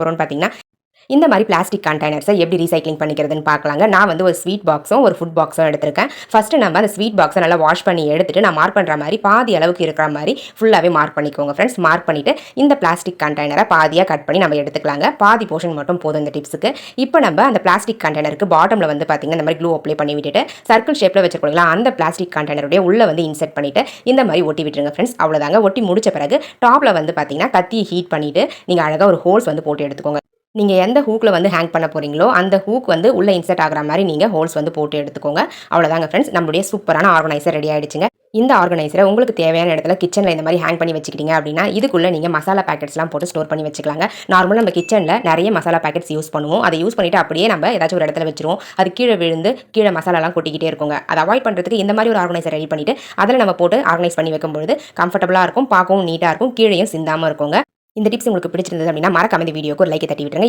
போகிறோம்னு பார்த்தீங்கன்னா, இந்த மாதிரி பிளாஸ்டிக் கண்டெய்னர்ஸை எப்படி ரீசைக்ளிங் பண்ணிக்கிறதுன்னு பார்க்கலாங்க. நான் வந்து ஒரு ஸ்வீட் பாக்ஸும் ஒரு ஃபுட் பாக்ஸும் எடுத்திருக்கேன். ஃபர்ஸ்ட்டு நம்ம அந்த ஸ்வீட் பாக்ஸை நல்லா வாஷ் பண்ணி எடுத்துட்டு நான் மார்க் பண்ணுற மாதிரி பாதி அளவுக்கு இருக்கிற மாதிரி ஃபுல்லாகவே மார்க் பண்ணிக்கோங்க ஃப்ரெண்ட்ஸ். மார்க் பண்ணிவிட்டு இந்த பிளாஸ்டிக் கண்டெய்னரை பாதியாக கட் பண்ணி நம்ம எடுத்துக்கலாங்க. பாதி போர்ஷன் மட்டும் போதும் இந்த டிப்ஸுக்கு. இப்போ நம்ம அந்த பிளாஸ்டிக் கண்டெய்னருக்கு பாட்டமில் வந்து பார்த்தீங்கன்னா இந்த மாதிரி க்ளூ அப்ளை பண்ணி விட்டுட்டு சர்க்கிள் ஷேப்பில் வச்சுருக்கீங்களா அந்த பிளாஸ்டிக் கண்டெய்னருடைய உள்ளே வந்து இன்செர்ட் பண்ணிவிட்டு இந்த மாதிரி ஒட்டி விட்டுருங்க ஃப்ரெண்ட்ஸ். அவ்வளோதாங்க. ஒட்டி முடிச்ச பிறகு டாப்பில் வந்து பார்த்தீங்கன்னா கத்தியை ஹீட் பண்ணிவிட்டு நீங்கள் அழகாக ஒரு ஹோல்ஸ் வந்து போட்டு எடுத்துக்கோங்க. நீங்க எந்த ஹூக்ல வந்து ஹேங் பண்ண போறீங்களோ, அந்த ஹூக் வந்து உள்ள இன்சர்ட் ஆகுற மாரி நீங்க ஹோல்ஸ் வந்து போட்டு எடுத்துக்கோங்க. அவ்வளோதாங்க ஃப்ரெண்ட்ஸ். நம்மளுடைய சூப்பரான ஆர்கனைசர் ரெடி ஆயிடுச்சுங்க. இந்த ஆர்கனைசரை உங்களுக்கு தேவையான இடத்துல கிச்சன்ல இந்த மாதிரி ஹேங் பண்ணி வச்சுக்கிட்டீங்க அப்படின்னா, இதுக்குள்ள நீங்க மசாலா பாக்கெட்ஸ்லாம் போட்டு ஸ்டோர் பண்ணி வச்சுக்கலாங்க. நார்மலா நம்ம கிச்சன்ல நிறைய மசாலா பாக்கெட்ஸ் யூஸ் பண்ணுவோம். அதை யூஸ் பண்ணிட்டு அப்படியே நம்ம ஏதாச்சும் ஒரு இடத்துல வச்சிருவோம். அது கீழே விழுந்து கீழே மசாலாலாம் கொட்டிக்கிட்டே இருக்குங்க. அதை அவாய்ட் பண்றதுக்கு இந்த மாதிரி ஒரு ஆர்கனைசர் ரெடி பண்ணிட்டு அதில் நம்ம போட்டு ஆர்கனைஸ் பண்ணி வைக்கும்பொழுது கம்ஃபர்டபுளா இருக்கும், பார்க்கவும் நீட்டா இருக்கும், கீழேயும் சிந்தாம இருக்குங்க. இந்த டிப்ஸ் உங்களுக்கு பிடிச்சிருந்தது அப்படின்னா மறக்காம இந்த வீடியோக்கு ஒரு லைக் தட்டி விட்டுருங்க.